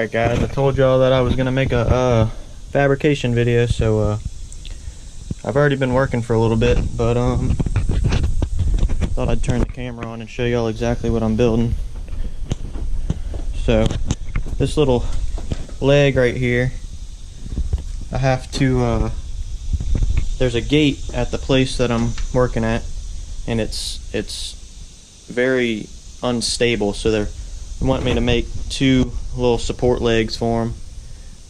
Alright guys, I told y'all that I was gonna make a fabrication video, so I've already been working for a little bit, but thought I'd turn the camera on and show y'all exactly what I'm building. So this little leg right here, I have to there's a gate at the place that I'm working at, and it's very unstable, so they want me to make two little support legs for them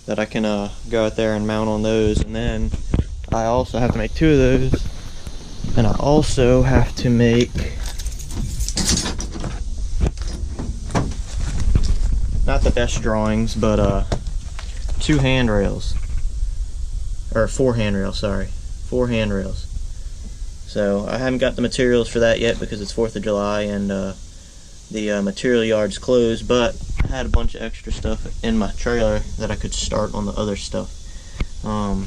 that I can go out there and mount on those. And then I also have to make two of those, and I also have to make not the best drawings, but two handrails, or four handrails, sorry, four handrails. So I haven't got the materials for that yet because it's 4th of July and the material yard's closed, but I had a bunch of extra stuff in my trailer that I could start on the other stuff. I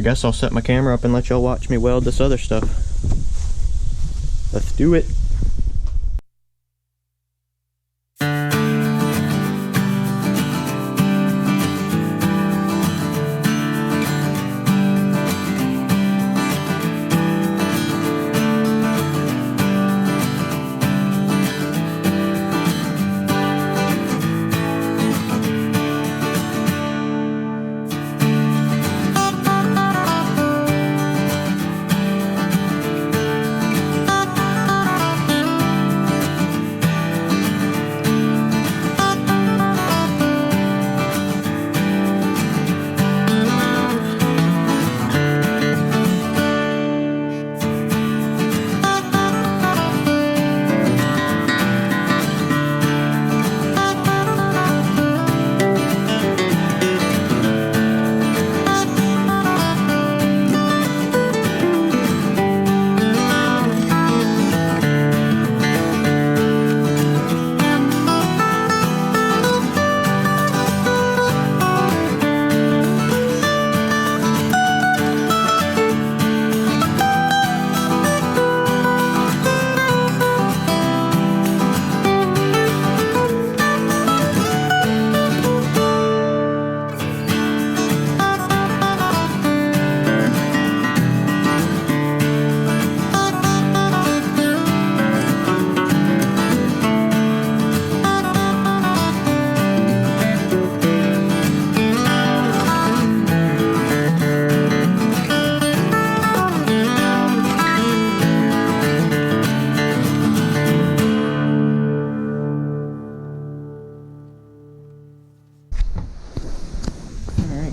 guess I'll set my camera up and let y'all watch me weld this other stuff. Let's do it.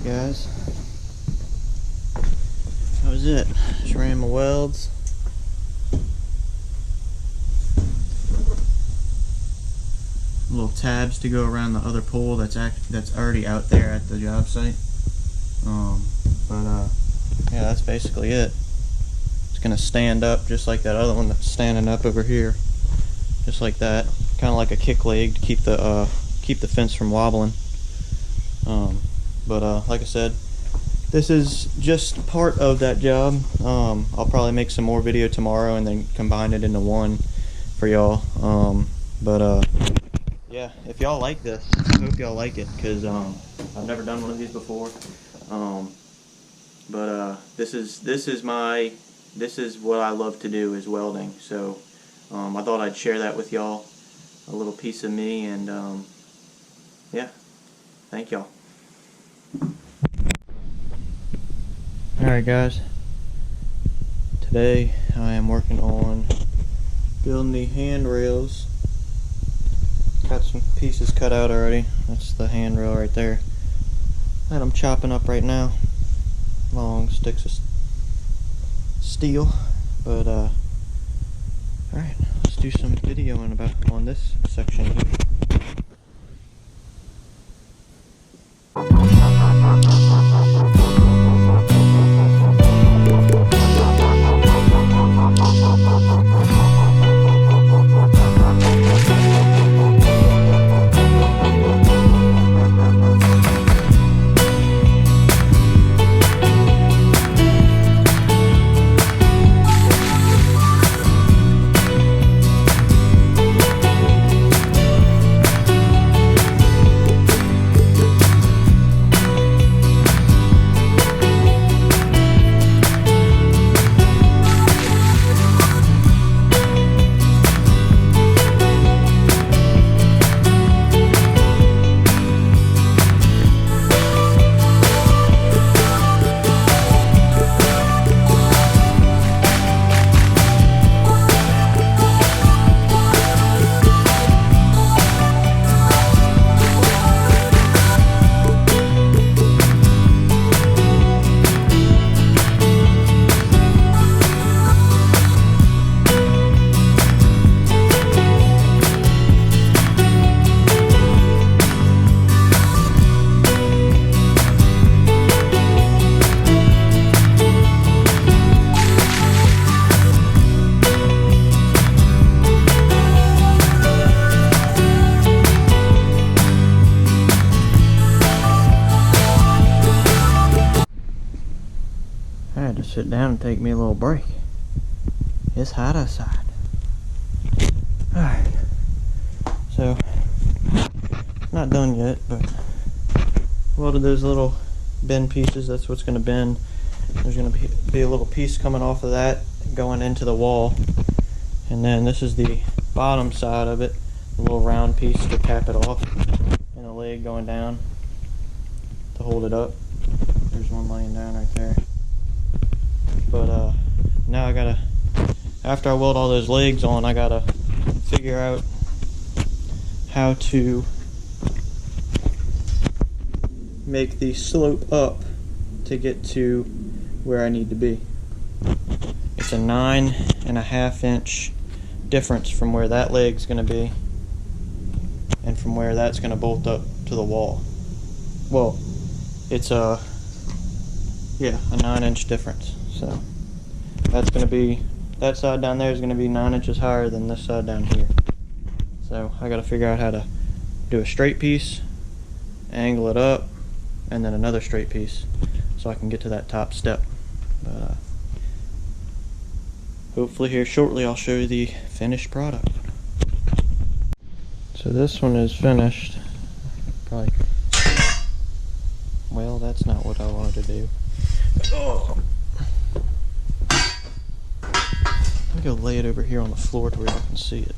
Guys, that was it. Just ran my welds. Little tabs to go around the other pole that's already out there at the job site. Yeah, that's basically it. It's gonna stand up just like that other one that's standing up over here, just like that. Kind of like a kick leg to keep the fence from wobbling. Like I said, this is just part of that job. I'll probably make some more video tomorrow and then combine it into one for y'all. Yeah, if y'all like this, I hope y'all like it, because I've never done one of these before. This is what I love to do, is welding. So I thought I'd share that with y'all, a little piece of me, and yeah, thank y'all. Alright guys, today I am working on building the handrails. Got some pieces cut out already. That's the handrail right there that I'm chopping up right now. Long sticks of steel. But alright, let's do some videoing on this section here. sit down and take me a little break. It's hot outside. Alright. So, not done yet, but welded those little bend pieces. That's what's going to bend. There's going to be a little piece coming off of that going into the wall. And then this is the bottom side of it. A little round piece to cap it off. And a leg going down to hold it up. There's one laying down right there. But now I gotta, after I weld all those legs on, I gotta figure out how to make the slope up to get to where I need to be. It's a 9.5 inch difference from where that leg's gonna be and from where that's gonna bolt up to the wall. Well, it's a 9-inch difference. So that's going to be, that side down there is going to be 9 inches higher than this side down here. So I got to figure out how to do a straight piece, angle it up, and then another straight piece so I can get to that top step. But hopefully here shortly I'll show you the finished product. So this one is finished. Probably. Well, that's not what I wanted to do. Oh. I'm gonna lay it over here on the floor to where I can see it.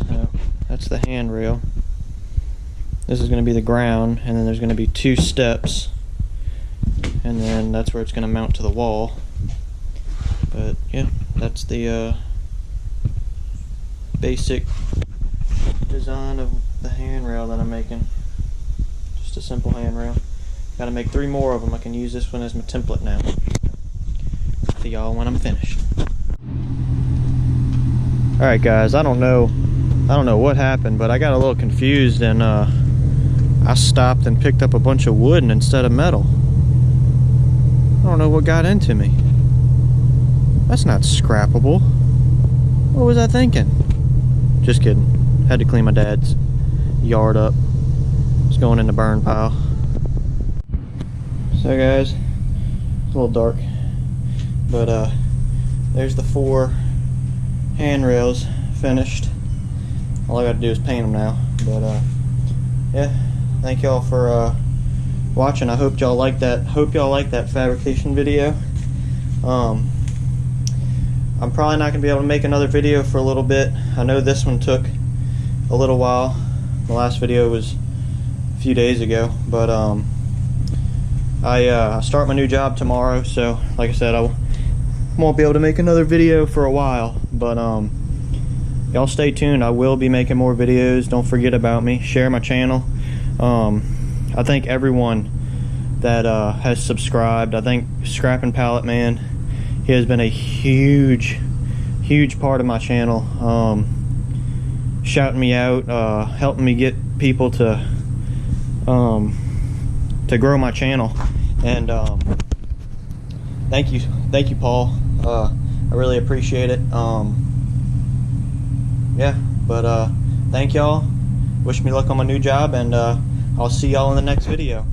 So that's the handrail. This is going to be the ground, and then there's going to be 2 steps, and then that's where it's going to mount to the wall. But yeah, that's the basic design of the handrail that I'm making. Just a simple handrail. Got to make 3 more of them. I can use this one as my template now. See y'all when I'm finished. All right, guys. I don't know what happened, but I got a little confused and I stopped and picked up a bunch of wood instead of metal. I don't know what got into me. That's not scrappable. What was I thinking? Just kidding. Had to clean my dad's yard up. It's going in the burn pile. So guys, it's a little dark, but there's the 4 handrails finished. All I gotta do is paint them now. But yeah, thank y'all for watching. I hope y'all like that. Fabrication video. I'm probably not gonna be able to make another video for a little bit. I know this one took a little while. The last video was a few days ago, but I start my new job tomorrow, so like I said, I won't be able to make another video for a while. But y'all stay tuned. I will be making more videos. Don't forget about me. Share my channel. I thank everyone that has subscribed. I think Scrappin' Pallet Man, he has been a huge part of my channel, shouting me out, helping me get people to grow my channel. And thank you, Paul. I really appreciate it. Yeah, but thank y'all. Wish me luck on my new job, and I'll see y'all in the next video.